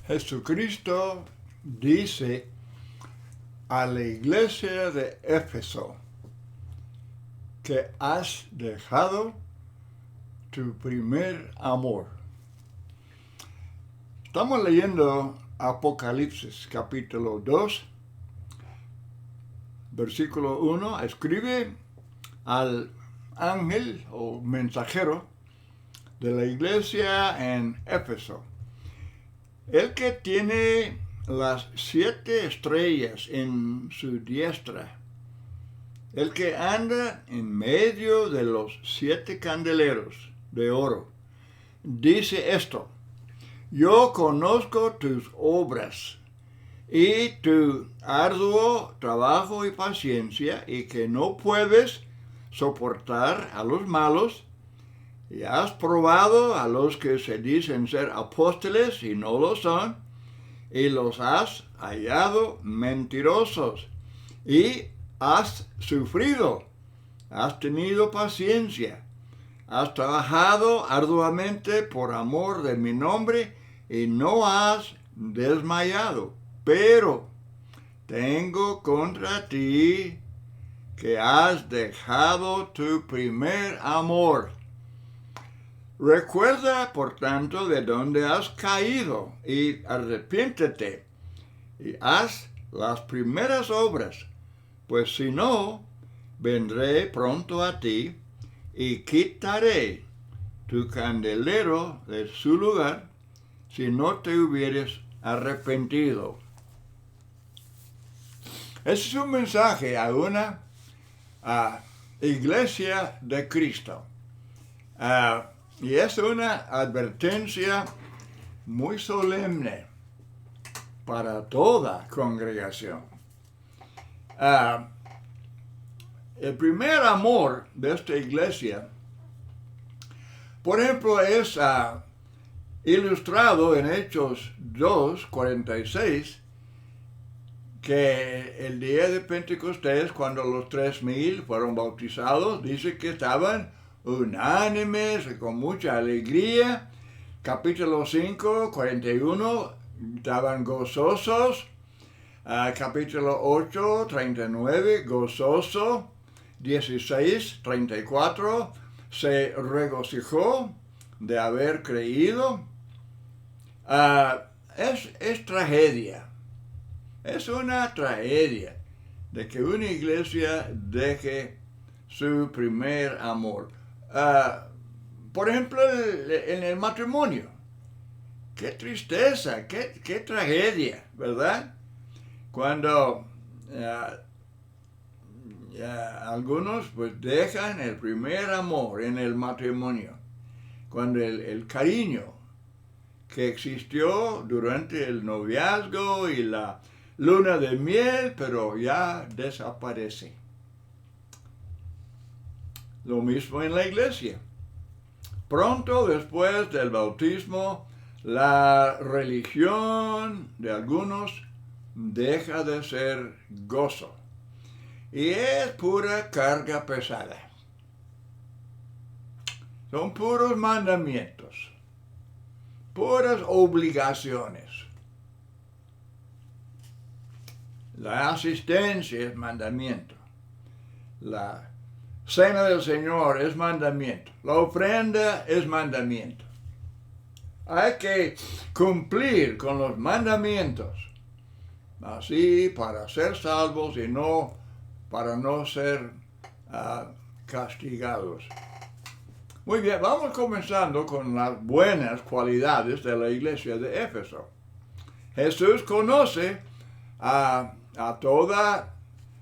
Jesucristo dice a la iglesia de Éfeso que has dejado tu primer amor. Estamos leyendo Apocalipsis capítulo 2, versículo 1. Escribe al ángel o mensajero de la iglesia en Éfeso. El que tiene las 7 estrellas en su diestra, el que anda en medio de los 7 candeleros de oro, dice esto: yo conozco tus obras y tu arduo trabajo y paciencia, y que no puedes soportar a los malos, y has probado a los que se dicen ser apóstoles y no lo son, y los has hallado mentirosos, y has sufrido, has tenido paciencia, has trabajado arduamente por amor de mi nombre, y no has desmayado. Pero tengo contra ti que has dejado tu primer amor. Recuerda, por tanto, de dónde has caído, y arrepiéntete, y haz las primeras obras, pues si no, vendré pronto a ti, y quitaré tu candelero de su lugar, si no te hubieres arrepentido. Ese es un mensaje a una iglesia de Cristo. Y es una advertencia muy solemne para toda congregación. El primer amor de esta iglesia, por ejemplo, es ilustrado en Hechos 2:46, que el día de Pentecostés, cuando los 3,000 fueron bautizados, dice que estaban unánimes y con mucha alegría. Capítulo 5, 41, estaban gozosos. Capítulo 8, 39, gozoso. 16, 34, se regocijó de haber creído. Es tragedia. Es una tragedia de que una iglesia deje su primer amor. Por ejemplo, en el matrimonio. Qué tristeza, qué tragedia, ¿verdad? Cuando algunos pues dejan el primer amor en el matrimonio. Cuando el cariño que existió durante el noviazgo y la luna de miel, pero ya desaparece. Lo mismo en la iglesia. Pronto después del bautismo, la religión de algunos deja de ser gozo y es pura carga pesada. Son puros mandamientos, puras obligaciones. La asistencia es mandamiento. La cena del Señor es mandamiento. La ofrenda es mandamiento. Hay que cumplir con los mandamientos, así para ser salvos y no para no ser castigados. Muy bien, vamos comenzando con las buenas cualidades de la iglesia de Éfeso. Jesús conoce a toda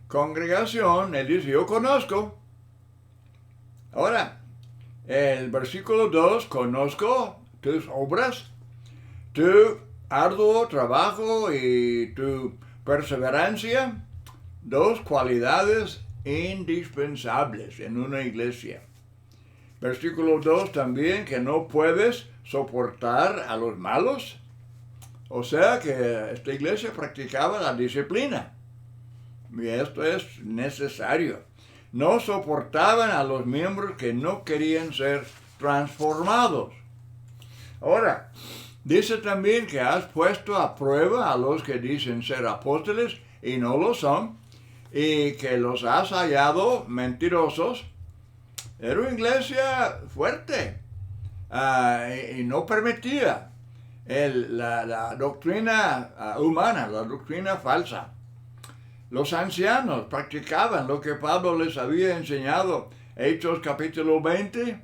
congregación. Él dice: yo conozco. Ahora, el versículo 2, conozco tus obras, tu arduo trabajo y tu perseverancia, 2 cualidades indispensables en una iglesia. Versículo 2 también, que no puedes soportar a los malos. O sea que esta iglesia practicaba la disciplina. Y esto es necesario. No soportaban a los miembros que no querían ser transformados. Ahora, Dice también que has puesto a prueba a los que dicen ser apóstoles y no lo son, y que los has hallado mentirosos. Era una iglesia fuerte y no permitía la doctrina humana, la doctrina falsa. Los ancianos practicaban lo que Pablo les había enseñado. Hechos capítulo 20,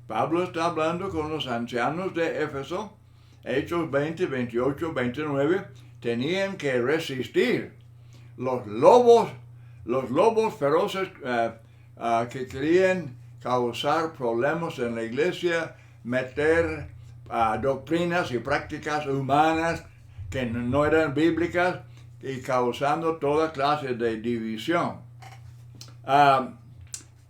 Pablo está hablando con los ancianos de Éfeso. Hechos 20, 28, 29, tenían que resistir los lobos feroces que querían causar problemas en la iglesia, meter doctrinas y prácticas humanas que no eran bíblicas y causando toda clase de división.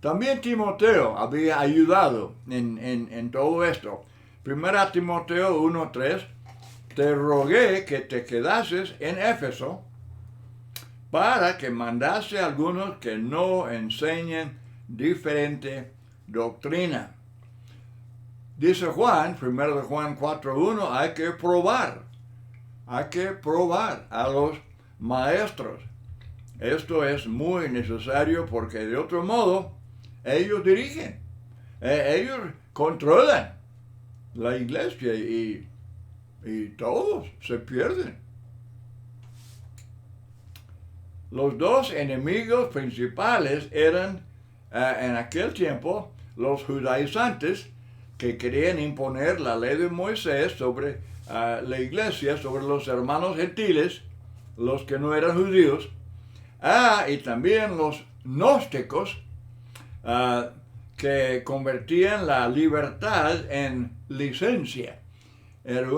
También Timoteo había ayudado en todo esto. Primera Timoteo 1:3, te rogué que te quedases en Éfeso para que mandase a algunos que no enseñen diferente doctrina. Dice Juan, 1 Juan 4:1, hay que probar a los maestros. Esto es muy necesario porque de otro modo ellos dirigen, ellos controlan la iglesia y todos se pierden. Los dos enemigos principales eran en aquel tiempo los judaizantes que querían imponer la ley de Moisés sobre la iglesia, sobre los hermanos gentiles, los que no eran judíos, y también los gnósticos que convertían la libertad en licencia. Era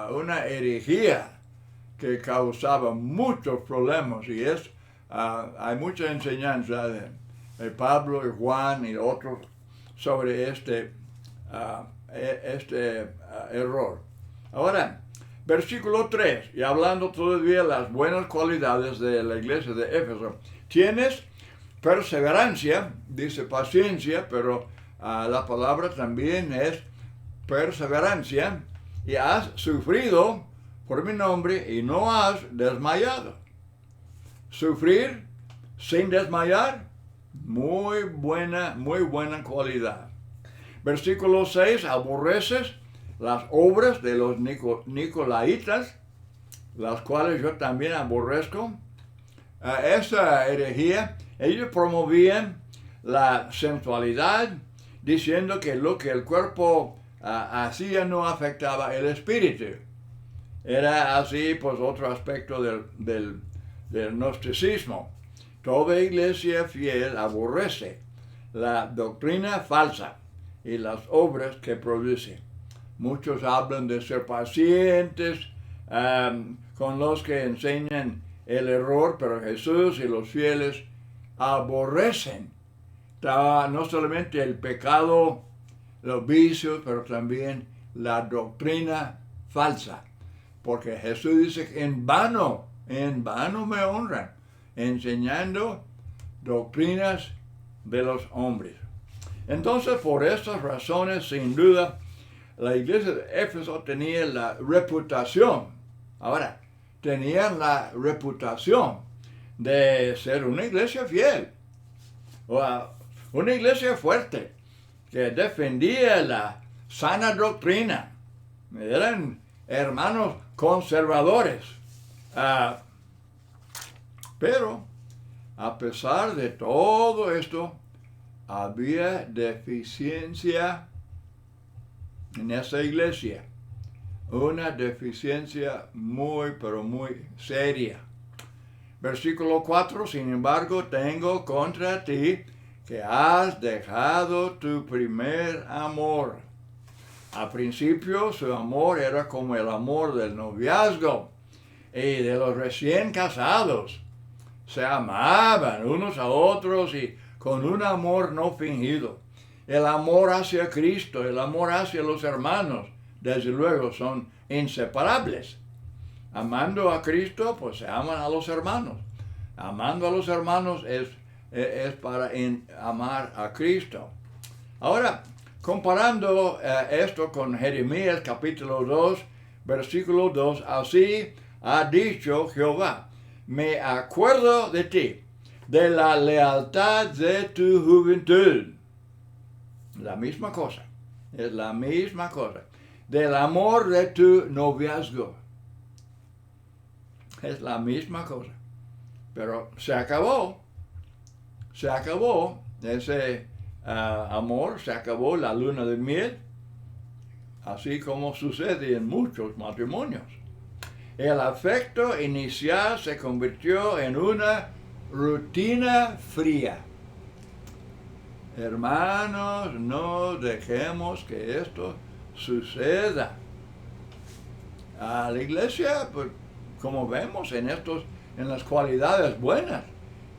una herejía que causaba muchos problemas y hay mucha enseñanza de Pablo y Juan y otros sobre este error. Ahora, versículo 3, y hablando todavía de las buenas cualidades de la iglesia de Éfeso, tienes perseverancia, dice paciencia, pero la palabra también es perseverancia, y has sufrido por mi nombre y no has desmayado. Sufrir sin desmayar, muy buena cualidad. Versículo 6, aborreces las obras de los nicolaitas, las cuales yo también aborrezco. Esa herejía, ellos promovían la sensualidad, diciendo que lo que el cuerpo hacía no afectaba el espíritu. Era así, pues, otro aspecto del gnosticismo. Toda iglesia fiel aborrece la doctrina falsa y las obras que produce. Muchos hablan de ser pacientes con los que enseñan el error, pero Jesús y los fieles aborrecen no solamente el pecado, los vicios, pero también la doctrina falsa. Porque Jesús dice que en vano me honran, enseñando doctrinas de los hombres. Entonces, por estas razones, sin duda, la iglesia de Éfeso tenía la reputación. Ahora, tenían la reputación de ser una iglesia fiel, una iglesia fuerte, que defendía la sana doctrina. Eran hermanos conservadores. Pero, a pesar de todo esto, había deficiencia en esa iglesia. Una deficiencia muy, pero muy seria. Versículo 4, sin embargo, tengo contra ti que has dejado tu primer amor. Al principio su amor era como el amor del noviazgo y de los recién casados. Se amaban unos a otros y con un amor no fingido. El amor hacia Cristo, el amor hacia los hermanos, desde luego son inseparables. Amando a Cristo, pues se aman a los hermanos. Amando a los hermanos es para amar a Cristo. Ahora, comparando esto con Jeremías capítulo 2, versículo 2, así ha dicho Jehová, me acuerdo de ti, de la lealtad de tu juventud. La misma cosa, es la misma cosa. Del amor de tu noviazgo. Es la misma cosa. Pero se acabó ese amor, se acabó la luna de miel, así como sucede en muchos matrimonios. El afecto inicial se convirtió en una rutina fría. Hermanos, no dejemos que esto suceda. A la iglesia, pues, como vemos en las cualidades buenas,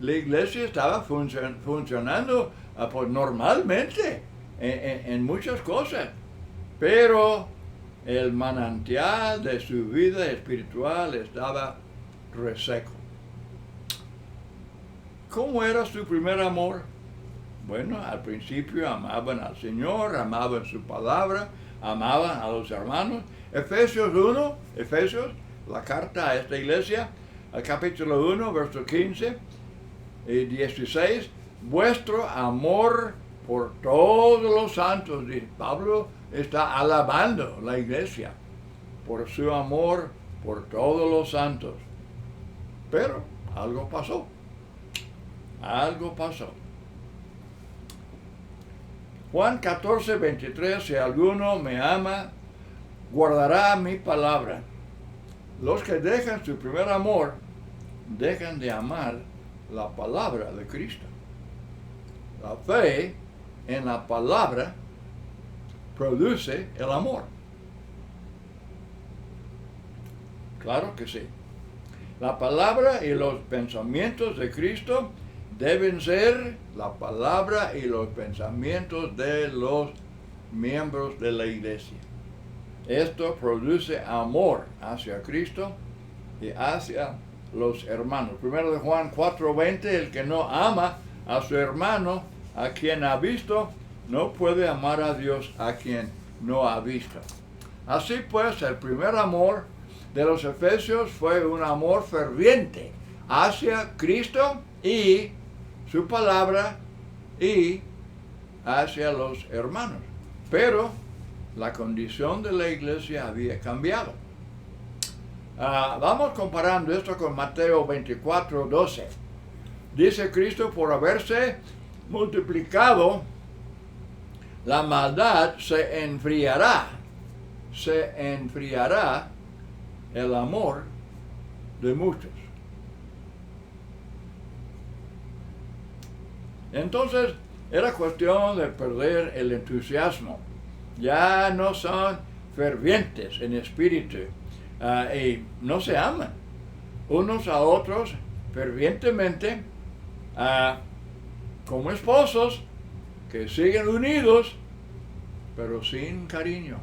la iglesia estaba funcionando pues, normalmente en muchas cosas, pero el manantial de su vida espiritual estaba reseco. ¿Cómo era su primer amor? Bueno, al principio amaban al Señor, amaban su palabra, amaban a los hermanos. Efesios 1, la carta a esta iglesia, al capítulo 1, verso 15 y 16, vuestro amor por todos los santos. Y Pablo está alabando la iglesia por su amor por todos los santos. Pero algo pasó. Juan 14, 23, si alguno me ama, guardará mi palabra. Los que dejan su primer amor, dejan de amar la palabra de Cristo. La fe en la palabra produce el amor. Claro que sí. La palabra y los pensamientos de Cristo deben ser la palabra y los pensamientos de los miembros de la iglesia. Esto produce amor hacia Cristo y hacia los hermanos. Primero de Juan 4:20, el que no ama a su hermano, a quien ha visto, no puede amar a Dios a quien no ha visto. Así pues, el primer amor de los efesios fue un amor ferviente hacia Cristo y su palabra y hacia los hermanos. Pero la condición de la iglesia había cambiado. Vamos comparando esto con Mateo 24:12. Dice Cristo, por haberse multiplicado, la maldad se enfriará el amor de muchos. Entonces, era cuestión de perder el entusiasmo. Ya no son fervientes en espíritu y no se aman unos a otros fervientemente como esposos que siguen unidos, pero sin cariño.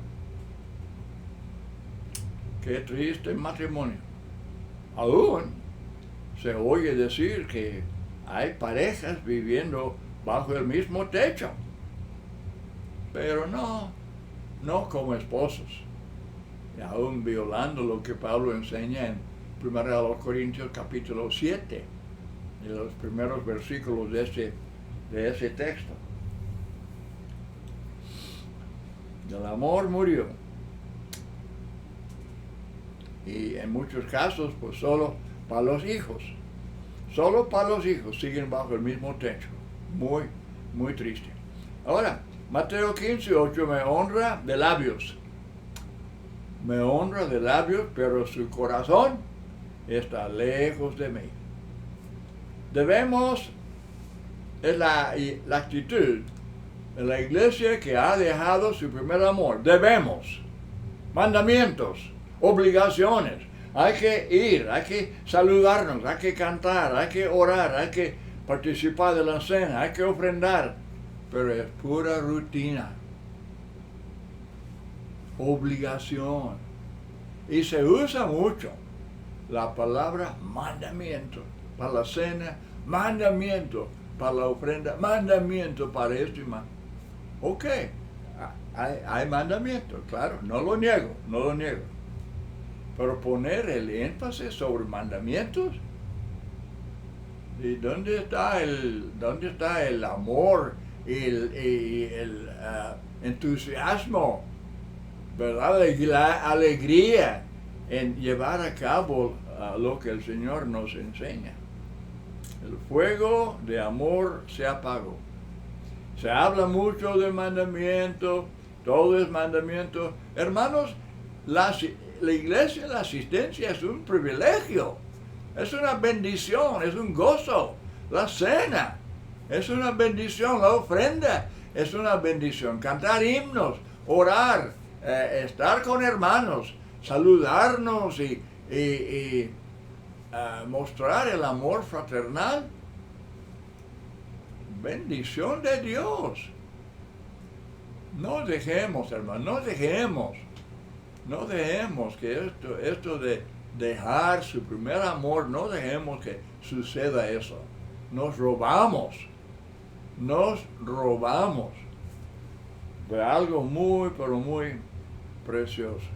Qué triste matrimonio. Aún se oye decir que hay parejas viviendo bajo el mismo techo, pero no como esposos, y aún violando lo que Pablo enseña en 1 Corintios capítulo 7, en los primeros versículos de ese texto. El amor murió. Y en muchos casos, pues solo para los hijos siguen bajo el mismo techo. Muy, muy triste. Ahora, Mateo 15:8, me honra de labios, pero su corazón está lejos de mí. Es la actitud de la iglesia que ha dejado su primer amor. Mandamientos, obligaciones, hay que ir, hay que saludarnos, hay que cantar, hay que orar, hay que participar de la cena, hay que ofrendar, pero es pura rutina, obligación. Y se usa mucho la palabra mandamiento para la cena, mandamiento para la ofrenda, mandamiento para esto y más. Ok, Hay mandamientos, claro, no lo niego. Pero poner el énfasis sobre mandamientos, ¿y dónde está el amor y el entusiasmo, ¿verdad? Alegría en llevar a cabo lo que el Señor nos enseña? El fuego de amor se apagó. Se habla mucho de mandamiento, todo es mandamiento. Hermanos, la iglesia, la asistencia es un privilegio, es una bendición, es un gozo. La cena es una bendición, la ofrenda es una bendición. Cantar himnos, orar, estar con hermanos, saludarnos y mostrar el amor fraternal. Bendición de Dios. No dejemos, hermano, no dejemos que esto de dejar su primer amor, no dejemos que suceda eso. Nos robamos de algo muy, pero muy precioso.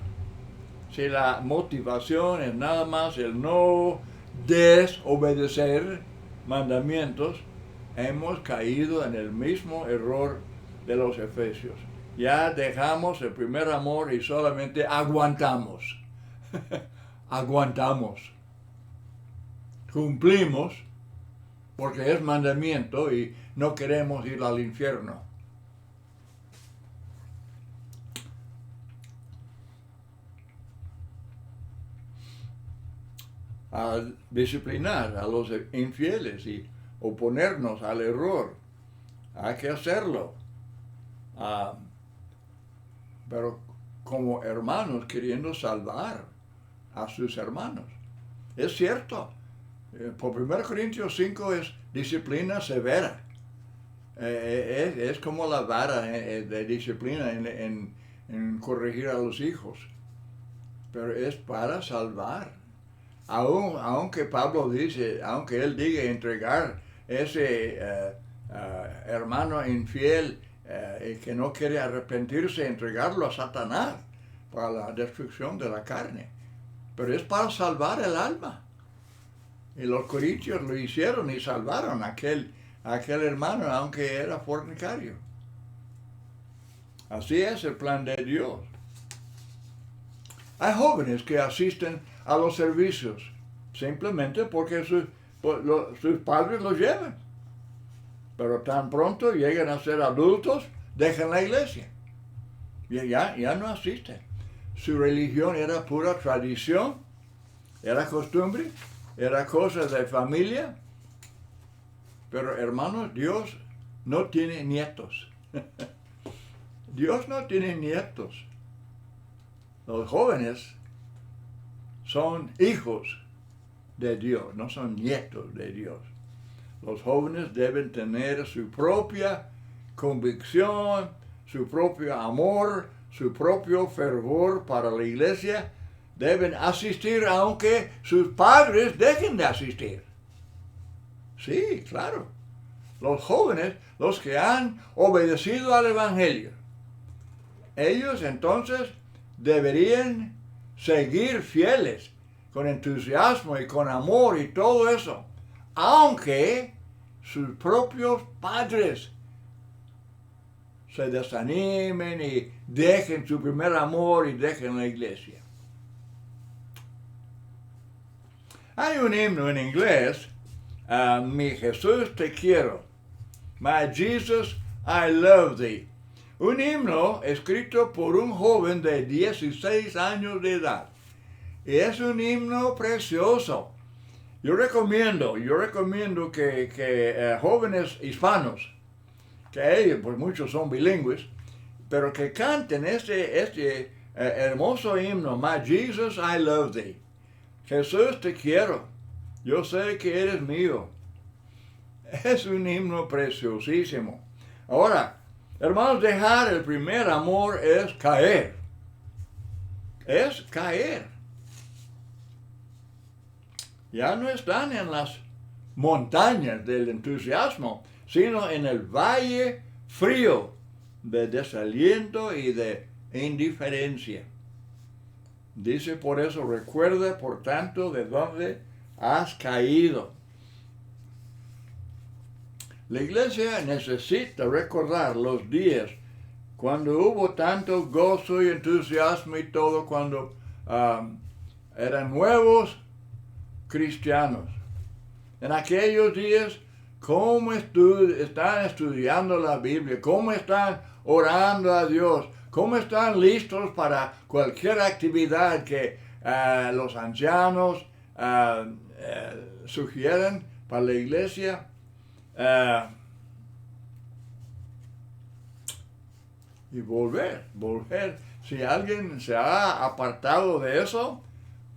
Si la motivación es nada más el no desobedecer mandamientos, hemos caído en el mismo error de los efesios. Ya dejamos el primer amor y solamente aguantamos. Aguantamos. Cumplimos porque es mandamiento y no queremos ir al infierno. A disciplinar a los infieles y oponernos al error. Hay que hacerlo. Pero como hermanos queriendo salvar a sus hermanos. Es cierto. Por 1 Corintios 5 es disciplina severa. Es como la vara de disciplina en corregir a los hijos. Pero es para salvar. Aunque Pablo dice, aunque él diga entregar ese hermano infiel que no quiere arrepentirse, entregarlo a Satanás para la destrucción de la carne. Pero es para salvar el alma. Y los corintios lo hicieron y salvaron a aquel hermano, aunque era fornicario. Así es el plan de Dios. Hay jóvenes que asisten a los servicios simplemente porque sus padres los llevan. Pero tan pronto llegan a ser adultos, dejan la iglesia. Y ya no asisten. Su religión era pura tradición, era costumbre, era cosa de familia. Pero hermanos, Dios no tiene nietos. Dios no tiene nietos. Los jóvenes son hijos de Dios, no son nietos de Dios. Los jóvenes deben tener su propia convicción, su propio amor, su propio fervor para la iglesia. Deben asistir aunque sus padres dejen de asistir. Sí, claro. Los jóvenes, los que han obedecido al Evangelio, ellos entonces deberían seguir fieles, con entusiasmo y con amor y todo eso, aunque sus propios padres se desanimen y dejen su primer amor y dejen la iglesia. Hay un himno en inglés, Mi Jesús te quiero, My Jesus I love thee. Un himno escrito por un joven de 16 años de edad. Y es un himno precioso. Yo recomiendo que jóvenes hispanos, que ellos, pues muchos son bilingües, pero que canten este hermoso himno, My Jesus, I love thee. Jesús, te quiero. Yo sé que eres mío. Es un himno preciosísimo. Ahora, hermanos, dejar el primer amor es caer. Es caer. Ya no están en las montañas del entusiasmo, sino en el valle frío de desaliento y de indiferencia. Dice por eso, recuerda por tanto de dónde has caído. La iglesia necesita recordar los días cuando hubo tanto gozo y entusiasmo y todo, cuando eran nuevos cristianos. En aquellos días, cómo están estudiando la Biblia, cómo están orando a Dios, cómo están listos para cualquier actividad que los ancianos sugieren para la iglesia. Y volver. Si alguien se ha apartado de eso,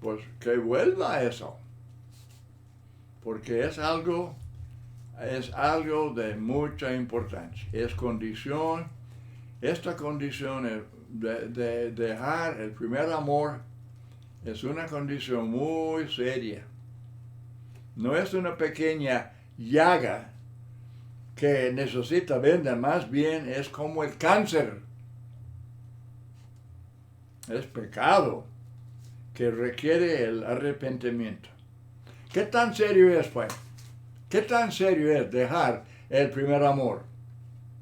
pues que vuelva a eso. Porque es algo de mucha importancia. Esta condición de dejar el primer amor es una condición muy seria. No es una pequeña llaga que necesita venda, más bien es como el cáncer. Es pecado que requiere el arrepentimiento. ¿Qué tan serio es, pues? ¿Qué tan serio es dejar el primer amor?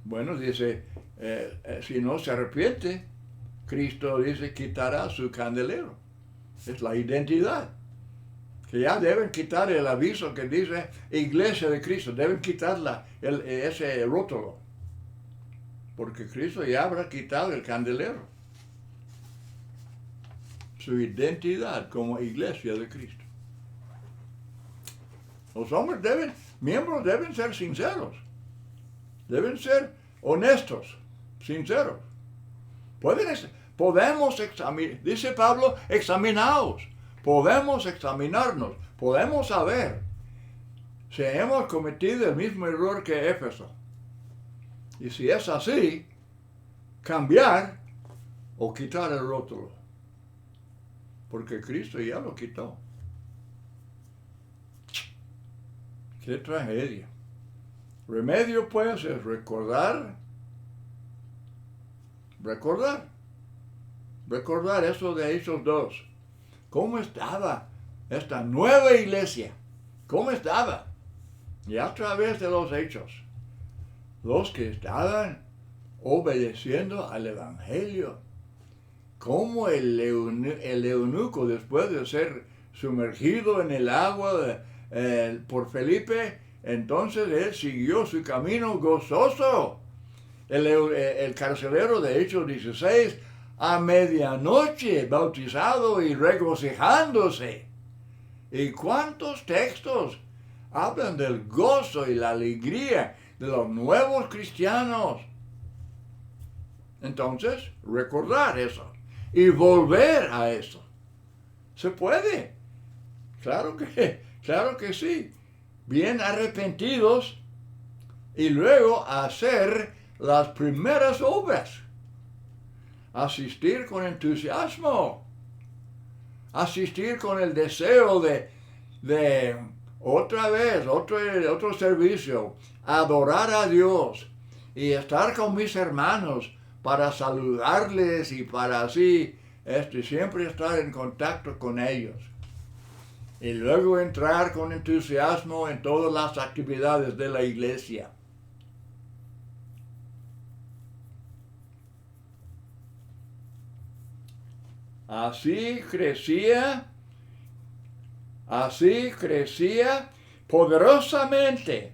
Bueno, dice, si no se arrepiente, Cristo dice, quitará su candelero. Es la identidad. Que ya deben quitar el aviso que dice Iglesia de Cristo. Deben quitar ese rótulo. Porque Cristo ya habrá quitado el candelero. Su identidad como Iglesia de Cristo. Los miembros deben ser sinceros. Deben ser honestos, sinceros. Podemos examinar, dice Pablo, examinaos. Podemos examinarnos, podemos saber si hemos cometido el mismo error que Éfeso. Y si es así, cambiar o quitar el rótulo. Porque Cristo ya lo quitó. ¡Qué tragedia! Remedio, pues, es recordar eso de Hechos 2. ¿Cómo estaba esta nueva iglesia? ¿Cómo estaba? Y a través de los hechos, los que estaban obedeciendo al Evangelio, como el eunuco, después de ser sumergido en el agua por Felipe, entonces él siguió su camino gozoso. El carcelero de Hechos 16, a medianoche, bautizado y regocijándose. ¿Y cuántos textos hablan del gozo y la alegría de los nuevos cristianos? Entonces, recordar eso y volver a eso. ¿Se puede? Claro que sí. Bien arrepentidos y luego hacer las primeras obras. Asistir con entusiasmo. Asistir con el deseo de otra vez, otro servicio. Adorar a Dios y estar con mis hermanos para saludarles y para así siempre estar en contacto con ellos. Y luego entrar con entusiasmo en todas las actividades de la iglesia. Así crecía poderosamente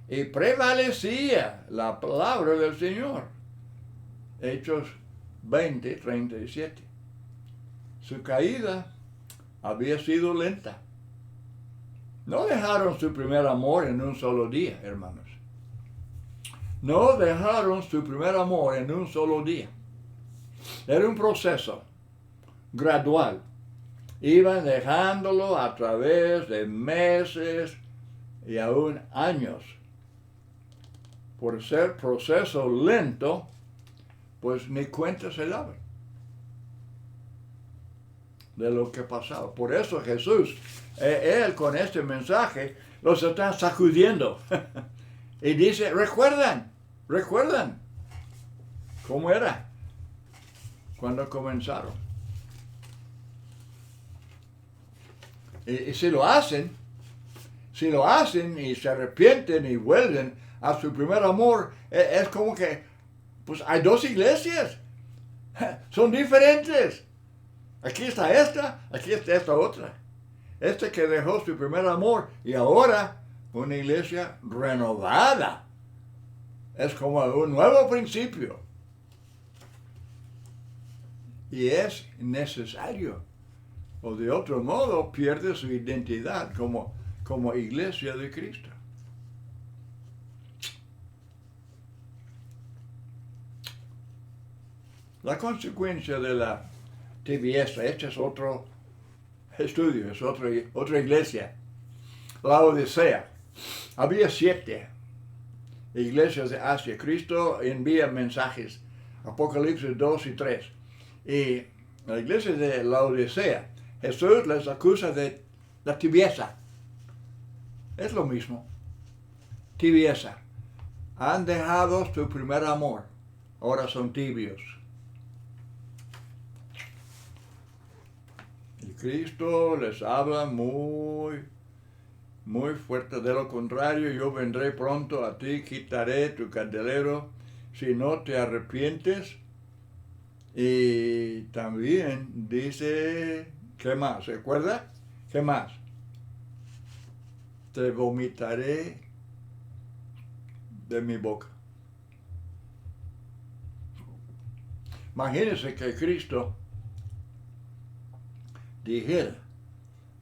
y prevalecía la palabra del Señor. Hechos 20:37. Su caída había sido lenta. No dejaron su primer amor en un solo día, hermanos. No dejaron su primer amor en un solo día. Era un proceso gradual. Iban dejándolo a través de meses y aún años. Por ser proceso lento, pues ni cuenta se daban de lo que pasaba. Por eso Jesús, él con este mensaje, los está sacudiendo. Y dice, recuerdan. ¿Cómo era cuando comenzaron? Y si lo hacen y se arrepienten y vuelven a su primer amor, es como que, pues hay dos iglesias. Son diferentes. Aquí está esta otra. Este que dejó su primer amor y ahora una iglesia renovada. Es como un nuevo principio. Y es necesario. O de otro modo pierde su identidad como iglesia de Cristo. La consecuencia de la tibieza, este es otro estudio, es otra iglesia. La Odisea. Había 7 iglesias de Asia. Cristo envía mensajes, Apocalipsis 2 y 3. Y la iglesia de la Odisea, Jesús les acusa de la tibieza. Es lo mismo. Tibieza. Han dejado su primer amor. Ahora son tibios. Y Cristo les habla muy fuerte. De lo contrario, yo vendré pronto a ti, quitaré tu candelero si no te arrepientes. Y también dice, ¿qué más? ¿Recuerda? ¿Qué más? Te vomitaré de mi boca. Imagínense que Cristo dijera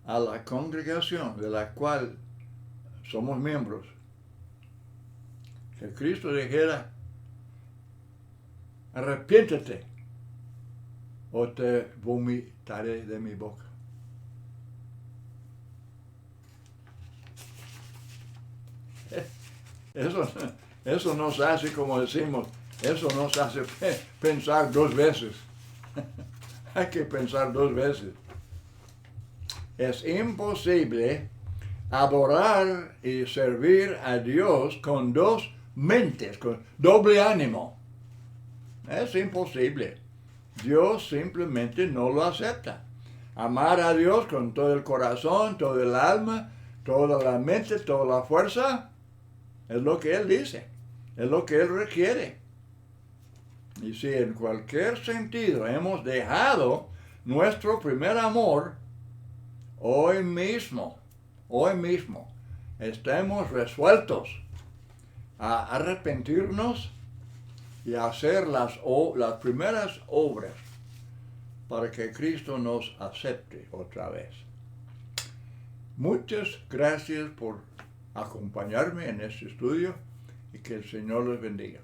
a la congregación de la cual somos miembros, que Cristo dijera, arrepiéntete o te vomitaré de mi boca. Eso nos hace, como decimos, eso nos hace pensar 2 veces. Hay que pensar 2 veces. Es imposible adorar y servir a Dios con 2 mentes, con doble ánimo. Es imposible. Dios simplemente no lo acepta. Amar a Dios con todo el corazón, todo el alma, toda la mente, toda la fuerza, es lo que Él dice, es lo que Él requiere. Y si en cualquier sentido hemos dejado nuestro primer amor, hoy mismo, estemos resueltos a arrepentirnos y a hacer las primeras obras para que Cristo nos acepte otra vez. Muchas gracias por acompañarme en este estudio y que el Señor los bendiga.